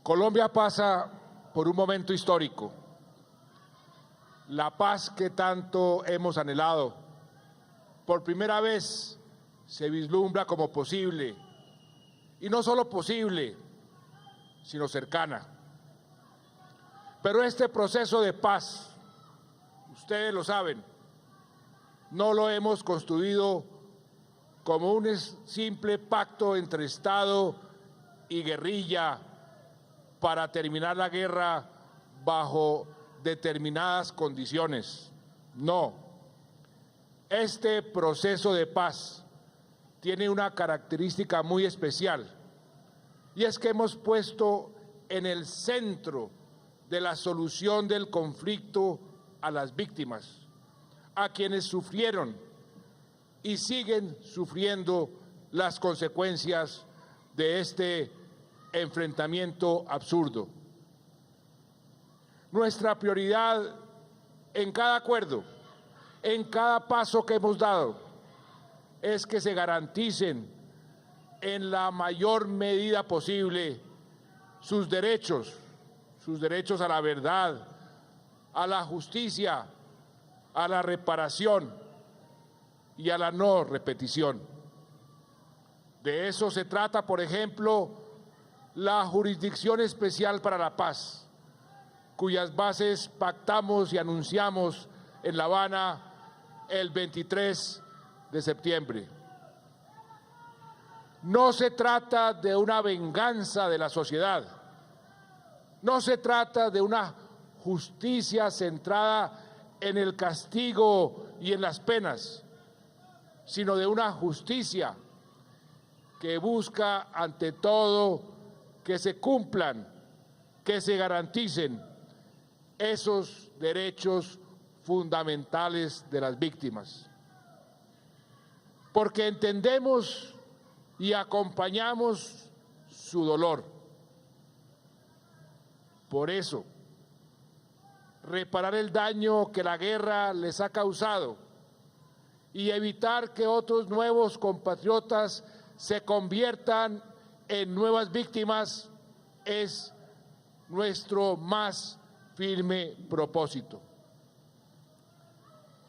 Colombia pasa por un momento histórico. La paz que tanto hemos anhelado, por primera vez se vislumbra como posible, y no solo posible, sino cercana. Pero este proceso de paz, ustedes lo saben, no lo hemos construido como un simple pacto entre Estado y guerrilla para terminar la guerra bajo determinadas condiciones. No. Este proceso de paz tiene una característica muy especial, y es que hemos puesto en el centro de la solución del conflicto a las víctimas, a quienes sufrieron y siguen sufriendo las consecuencias de este enfrentamiento absurdo. Nuestra prioridad en cada acuerdo, en cada paso que hemos dado, es que se garanticen en la mayor medida posible sus derechos a la verdad, a la justicia, a la reparación y a la no repetición. De eso se trata, por ejemplo, la Jurisdicción Especial para la Paz, cuyas bases pactamos y anunciamos en La Habana el 23 de septiembre. No se trata de una venganza de la sociedad, no se trata de una justicia centrada en el castigo y en las penas, sino de una justicia que busca ante todo que se cumplan, que se garanticen esos derechos fundamentales de las víctimas. Porque entendemos y acompañamos su dolor. Por eso, reparar el daño que la guerra les ha causado y evitar que otros nuevos compatriotas se conviertan en nuevas víctimas es nuestro más firme propósito.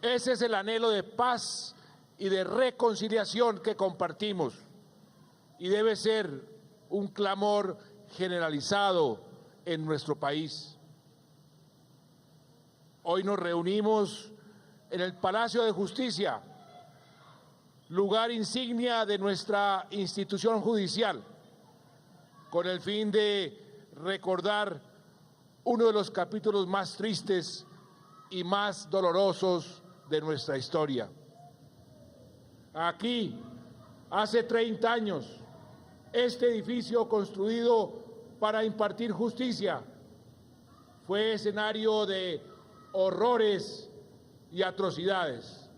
Ese es el anhelo de paz y de reconciliación que compartimos, y debe ser un clamor generalizado en nuestro país. Hoy nos reunimos en el Palacio de Justicia, lugar insignia de nuestra institución judicial, con el fin de recordar uno de los capítulos más tristes y más dolorosos de nuestra historia. Aquí, hace 30 años, este edificio construido para impartir justicia fue escenario de horrores y atrocidades.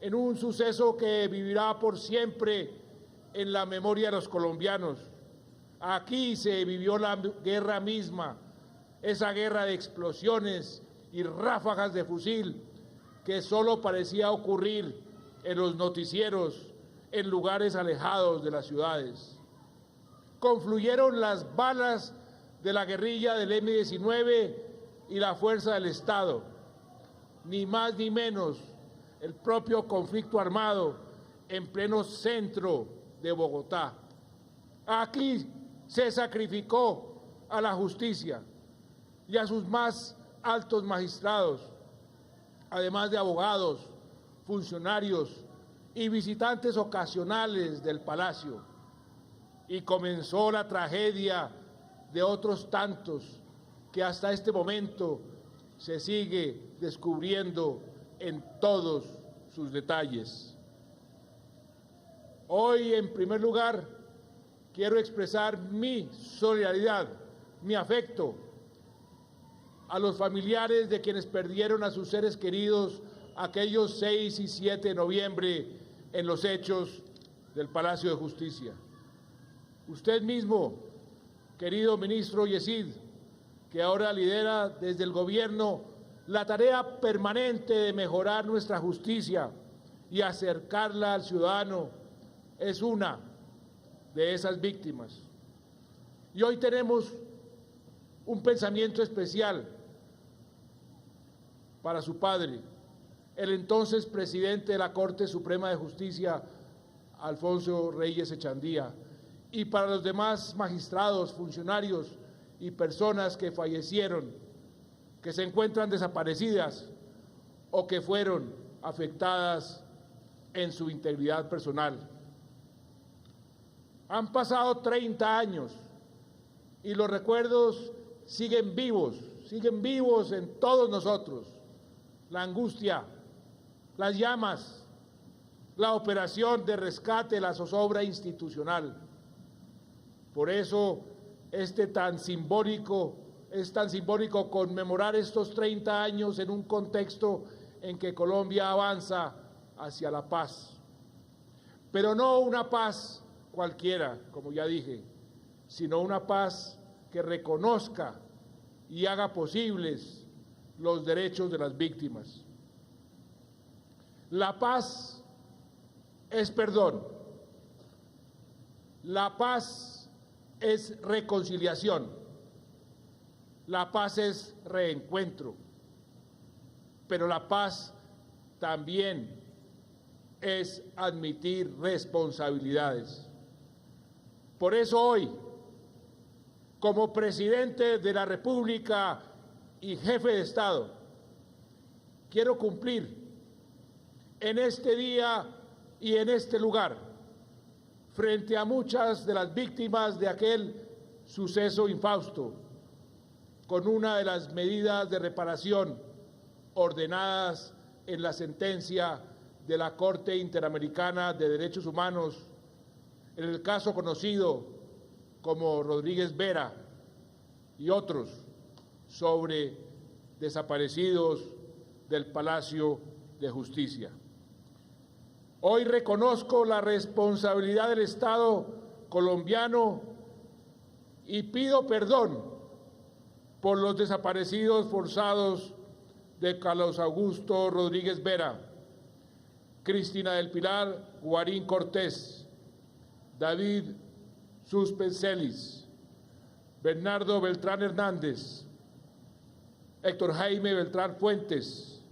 En un suceso que vivirá por siempre en la memoria de los colombianos. Aquí se vivió la guerra misma, esa guerra de explosiones y ráfagas de fusil que solo parecía ocurrir en los noticieros, en lugares alejados de las ciudades. Confluyeron las balas de la guerrilla del M-19 y la fuerza del Estado, ni más ni menos el propio conflicto armado en pleno centro de Bogotá. Aquí se sacrificó a la justicia y a sus más altos magistrados, además de abogados, funcionarios y visitantes ocasionales del palacio. Y comenzó la tragedia de otros tantos que hasta este momento se sigue descubriendo en todos sus detalles. Hoy, en primer lugar, quiero expresar mi solidaridad, mi afecto a los familiares de quienes perdieron a sus seres queridos aquellos 6 y 7 de noviembre en los hechos del Palacio de Justicia. Usted mismo, querido ministro Yesid, que ahora lidera desde el gobierno la tarea permanente de mejorar nuestra justicia y acercarla al ciudadano es una de esas víctimas. Y hoy tenemos un pensamiento especial para su padre, el entonces presidente de la Corte Suprema de Justicia, Alfonso Reyes Echandía, y para los demás magistrados, funcionarios y personas que fallecieron, que se encuentran desaparecidas o que fueron afectadas en su integridad personal. Han pasado 30 años y los recuerdos siguen vivos en todos nosotros. La angustia, las llamas, la operación de rescate, la zozobra institucional. Por eso es tan simbólico conmemorar estos 30 años en un contexto en que Colombia avanza hacia la paz. Pero no una paz cualquiera, como ya dije, sino una paz que reconozca y haga posibles los derechos de las víctimas. La paz es perdón. La paz es reconciliación. La paz es reencuentro. Pero la paz también es admitir responsabilidades. Por eso hoy, como presidente de la República y jefe de Estado, quiero cumplir en este día y en este lugar, frente a muchas de las víctimas de aquel suceso infausto, con una de las medidas de reparación ordenadas en la sentencia de la Corte Interamericana de Derechos Humanos, en el caso conocido como Rodríguez Vera y otros, sobre desaparecidos del Palacio de Justicia. Hoy reconozco la responsabilidad del Estado colombiano y pido perdón por los desaparecidos forzados de Carlos Augusto Rodríguez Vera, Cristina del Pilar Guarín Cortés, David Suspenselis, Bernardo Beltrán Hernández, Héctor Jaime Beltrán Fuentes,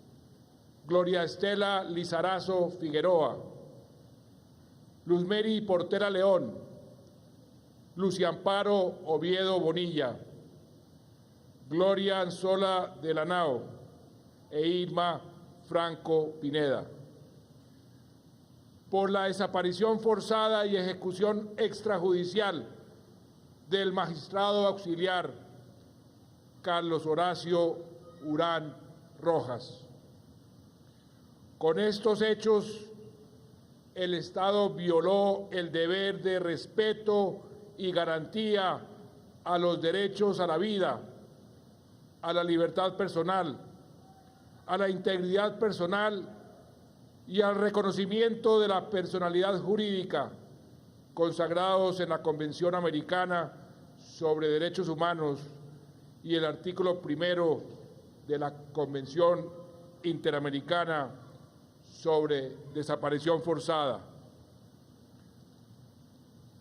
Gloria Estela Lizarazo Figueroa, Luzmeri Portera León, Lucia Amparo Oviedo Bonilla, Gloria Anzola de la Nao e Irma Franco Pineda. Por la desaparición forzada y ejecución extrajudicial del magistrado auxiliar Carlos Horacio Urán Rojas. Con estos hechos, el Estado violó el deber de respeto y garantía a los derechos a la vida, a la libertad personal, a la integridad personal y al reconocimiento de la personalidad jurídica consagrados en la Convención Americana sobre Derechos Humanos y el artículo 1 de la Convención Interamericana sobre Desaparición Forzada.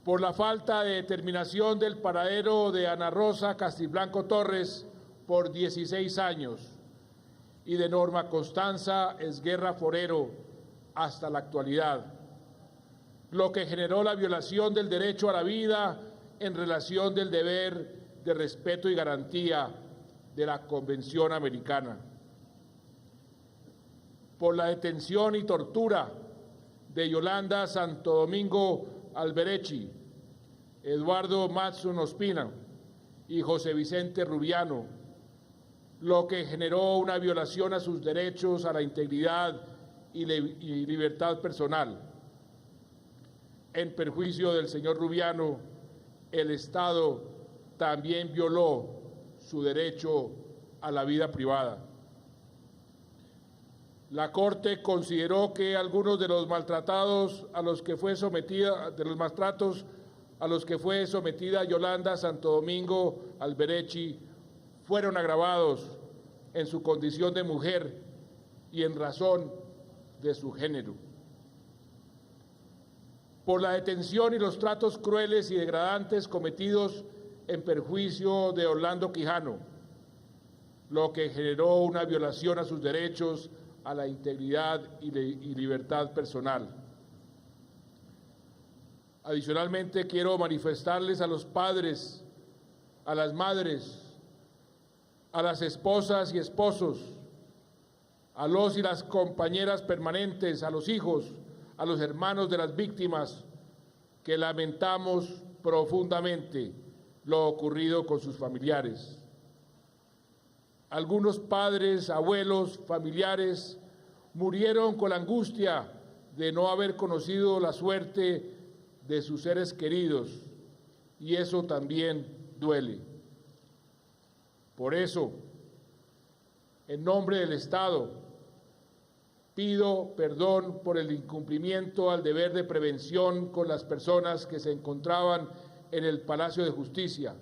Por la falta de determinación del paradero de Ana Rosa Castiblanco Torres por 16 años y de Norma Constanza Esguerra Forero hasta la actualidad, lo que generó la violación del derecho a la vida en relación del deber de respeto y garantía de la Convención Americana. Por la detención y tortura de Yolanda Santo Domingo Alberechi, Eduardo Matson Ospina y José Vicente Rubiano, lo que generó una violación a sus derechos a la integridad y libertad personal. En perjuicio del señor Rubiano, el Estado también violó su derecho a la vida privada. La Corte consideró que algunos de los maltratos a los que fue sometida, Yolanda Santo Domingo Alberechi fueron agravados en su condición de mujer y en razón de su género. por la detención y los tratos crueles y degradantes cometidos en perjuicio de Orlando Quijano, lo que generó una violación a sus derechos a la integridad y libertad personal. Adicionalmente, quiero manifestarles a los padres, a las madres, a las esposas y esposos, a los y las compañeras permanentes, a los hijos, a los hermanos de las víctimas, que lamentamos profundamente lo ocurrido con sus familiares. Algunos padres, abuelos, familiares murieron con la angustia de no haber conocido la suerte de sus seres queridos, y eso también duele. Por eso, en nombre del Estado, pido perdón por el incumplimiento al deber de prevención con las personas que se encontraban en el Palacio de Justicia,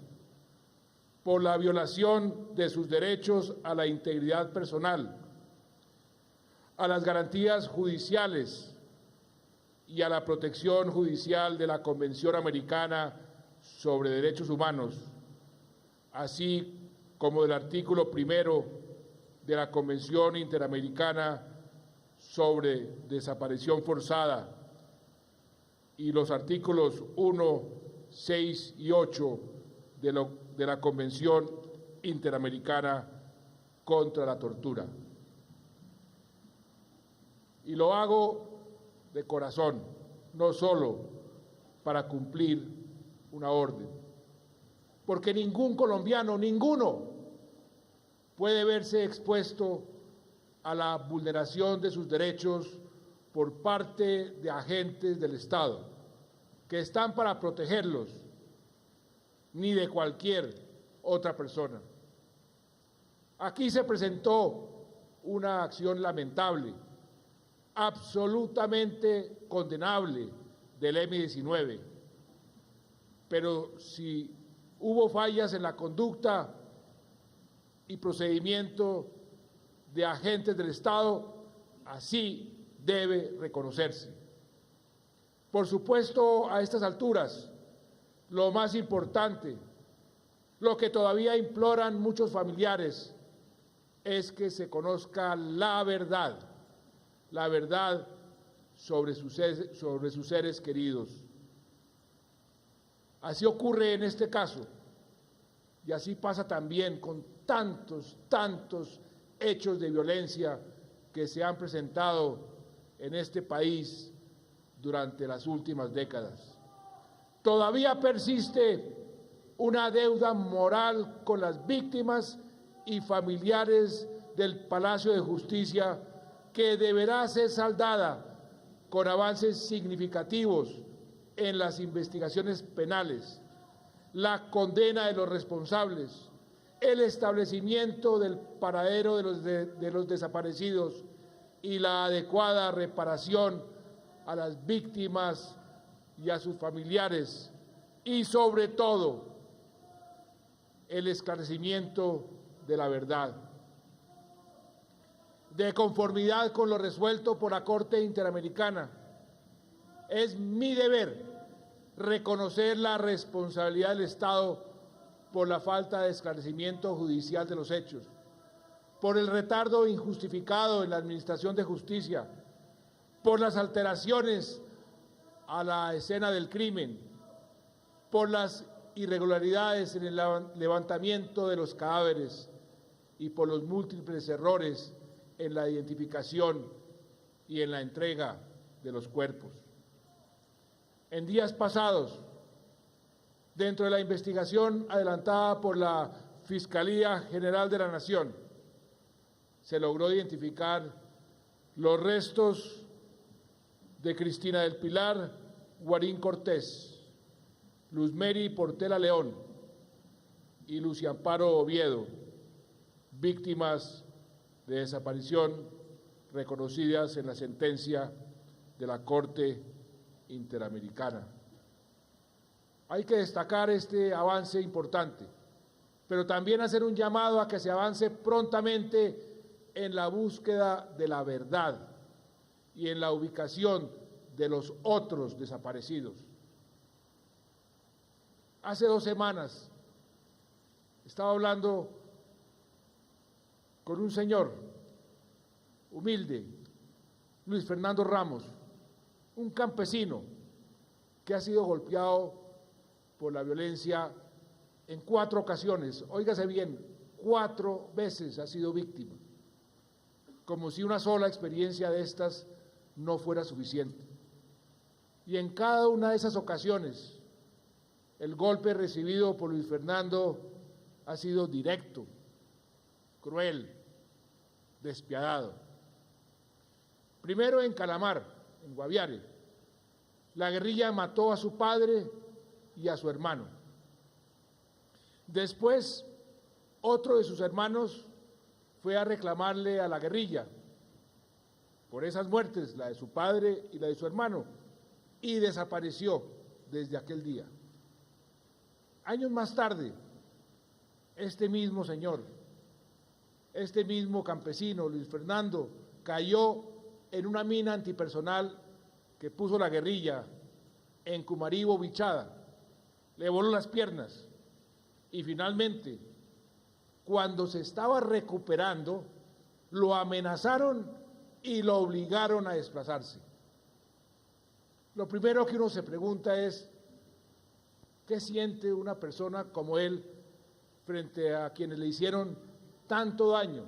por la violación de sus derechos a la integridad personal, a las garantías judiciales y a la protección judicial de la Convención Americana sobre Derechos Humanos, así como del artículo 1 de la Convención Interamericana sobre Desaparición Forzada y los artículos 1, 6 y 8 de la Convención Interamericana contra la Tortura. Y lo hago de corazón, no solo para cumplir una orden, porque ningún colombiano, ninguno, puede verse expuesto a la vulneración de sus derechos por parte de agentes del Estado, que están para protegerlos, ni de cualquier otra persona. Aquí se presentó una acción lamentable, absolutamente condenable del M-19, pero si hubo fallas en la conducta y procedimiento de agentes del Estado, así debe reconocerse. Por supuesto, a estas alturas, lo más importante, lo que todavía imploran muchos familiares, es que se conozca la verdad sobre sus seres queridos. Así ocurre en este caso, y así pasa también con tantos hechos de violencia que se han presentado en este país durante las últimas décadas. Todavía persiste una deuda moral con las víctimas y familiares del Palacio de Justicia que deberá ser saldada con avances significativos en las investigaciones penales, la condena de los responsables, el establecimiento del paradero de los desaparecidos y la adecuada reparación a las víctimas y a sus familiares, y sobre todo el esclarecimiento de la verdad. De conformidad con lo resuelto por la Corte Interamericana, es mi deber reconocer la responsabilidad del Estado por la falta de esclarecimiento judicial de los hechos, por el retardo injustificado en la administración de justicia, por las alteraciones a la escena del crimen, por las irregularidades en el levantamiento de los cadáveres y por los múltiples errores en la identificación y en la entrega de los cuerpos. En días pasados, dentro de la investigación adelantada por la Fiscalía General de la Nación, se logró identificar los restos de Cristina del Pilar Guarín Cortés, Luzmeri Portela León y Lucia Amparo Oviedo, víctimas de desaparición reconocidas en la sentencia de la Corte Interamericana. Hay que destacar este avance importante, pero también hacer un llamado a que se avance prontamente en la búsqueda de la verdad y en la ubicación de los otros desaparecidos. Hace 2 semanas estaba hablando con un señor humilde, Luis Fernando Ramos, un campesino que ha sido golpeado por la violencia en 4 ocasiones. Óigase bien, 4 veces ha sido víctima, como si una sola experiencia de estas no fuera suficiente. Y en cada una de esas ocasiones, el golpe recibido por Luis Fernando ha sido directo, cruel, despiadado. Primero en Calamar, en Guaviare, la guerrilla mató a su padre y a su hermano. Después, otro de sus hermanos fue a reclamarle a la guerrilla por esas muertes, la de su padre y la de su hermano, y desapareció desde aquel día. Años más tarde, este mismo señor, este mismo campesino, Luis Fernando, cayó en una mina antipersonal que puso la guerrilla en Cumaribo, Bichada, le voló las piernas y finalmente, cuando se estaba recuperando, lo amenazaron y lo obligaron a desplazarse. Lo primero que uno se pregunta es, ¿qué siente una persona como él frente a quienes le hicieron tanto daño,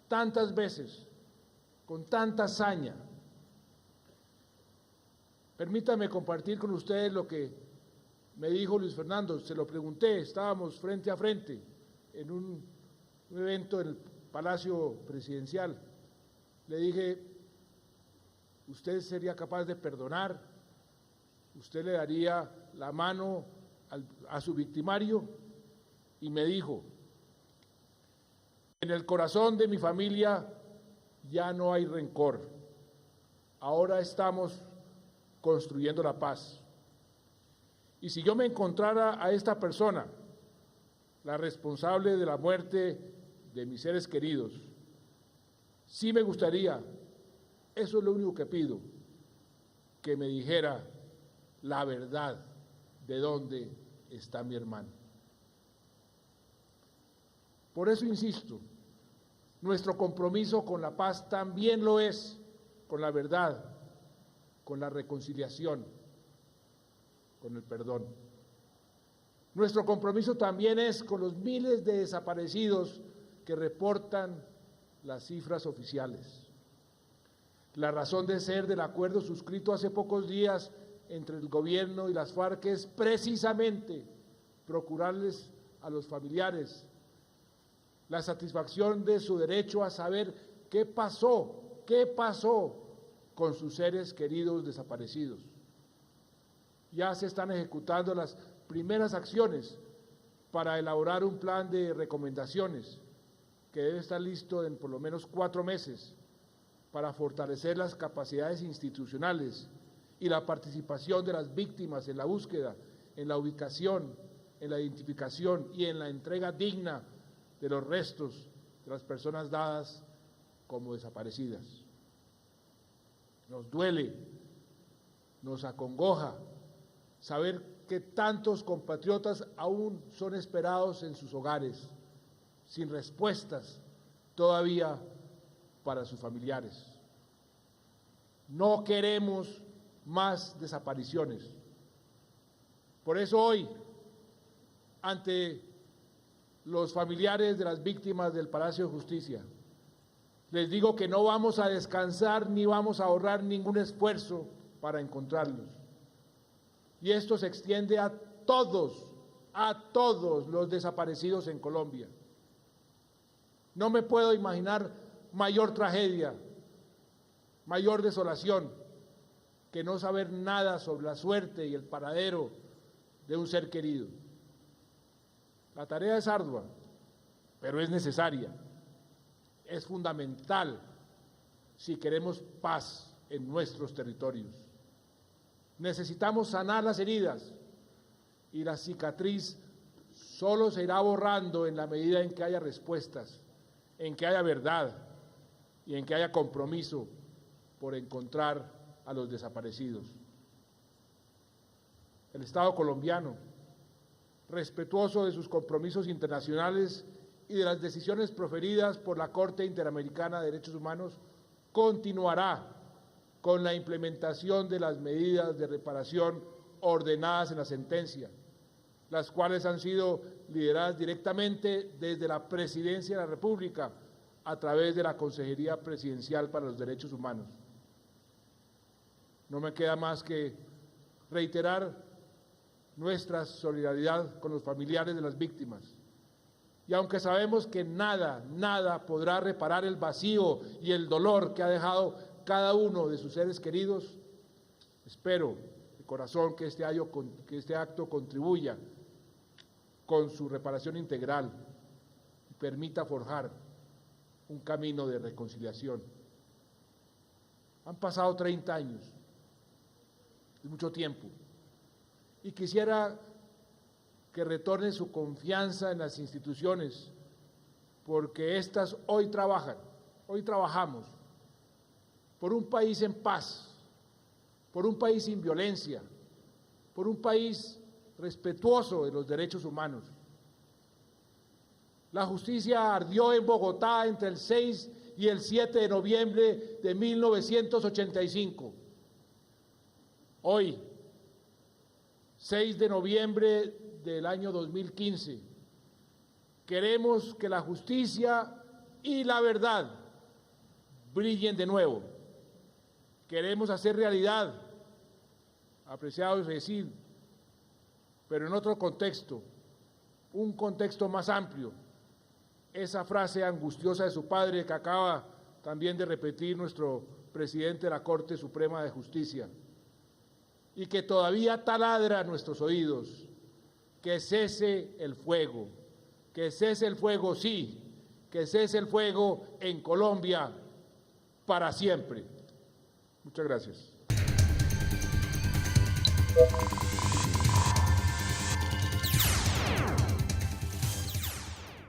tantas veces, con tanta hazaña? Permítame compartir con ustedes lo que me dijo Luis Fernando. Se lo pregunté, estábamos frente a frente en un evento en el Palacio Presidencial. Le dije, ¿usted sería capaz de perdonar? ¿Usted le daría la mano a su victimario? Y me dijo, en el corazón de mi familia ya no hay rencor. Ahora estamos construyendo la paz. Y si yo me encontrara a esta persona, la responsable de la muerte de mis seres queridos, sí me gustaría, eso es lo único que pido, que me dijera la verdad de dónde está mi hermano. Por eso insisto, nuestro compromiso con la paz también lo es con la verdad, con la reconciliación, con el perdón. Nuestro compromiso también es con los miles de desaparecidos que reportan las cifras oficiales. La razón de ser del acuerdo suscrito hace pocos días entre el gobierno y las FARC es precisamente procurarles a los familiares la satisfacción de su derecho a saber qué pasó con sus seres queridos desaparecidos. Ya se están ejecutando las primeras acciones para elaborar un plan de recomendaciones que debe estar listo en por lo menos 4 meses para fortalecer las capacidades institucionales y la participación de las víctimas en la búsqueda, en la ubicación, en la identificación y en la entrega digna de los restos de las personas dadas como desaparecidas. Nos duele, nos acongoja saber que tantos compatriotas aún son esperados en sus hogares, sin respuestas todavía para sus familiares. No queremos más desapariciones. Por eso hoy, ante los familiares de las víctimas del Palacio de Justicia, les digo que no vamos a descansar ni vamos a ahorrar ningún esfuerzo para encontrarlos. Y esto se extiende a todos los desaparecidos en Colombia. No me puedo imaginar mayor tragedia, mayor desolación, que no saber nada sobre la suerte y el paradero de un ser querido. La tarea es ardua, pero es necesaria, es fundamental si queremos paz en nuestros territorios. Necesitamos sanar las heridas y la cicatriz solo se irá borrando en la medida en que haya respuestas, en que haya verdad y en que haya compromiso por encontrar a los desaparecidos. El Estado colombiano, respetuoso de sus compromisos internacionales y de las decisiones proferidas por la Corte Interamericana de Derechos Humanos, continuará con la implementación de las medidas de reparación ordenadas en la sentencia, las cuales han sido lideradas directamente desde la Presidencia de la República a través de la Consejería Presidencial para los Derechos Humanos. No me queda más que reiterar nuestra solidaridad con los familiares de las víctimas. Y aunque sabemos que nada podrá reparar el vacío y el dolor que ha dejado cada uno de sus seres queridos, espero de corazón que este acto contribuya con su reparación integral y permita forjar un camino de reconciliación. Han pasado 30 años, es mucho tiempo, y quisiera que retorne su confianza en las instituciones, porque éstas hoy trabajamos por un país en paz, por un país sin violencia, por un país respetuoso de los derechos humanos. La justicia ardió en Bogotá entre el 6 y el 7 de noviembre de 1985. Hoy, 6 de noviembre del año 2015, queremos que la justicia y la verdad brillen de nuevo. Queremos hacer realidad, apreciados Recid, pero en otro contexto, un contexto más amplio, esa frase angustiosa de su padre que acaba también de repetir nuestro presidente de la Corte Suprema de Justicia, y que todavía taladra a nuestros oídos: que cese el fuego, sí, que cese el fuego en Colombia para siempre. Muchas gracias.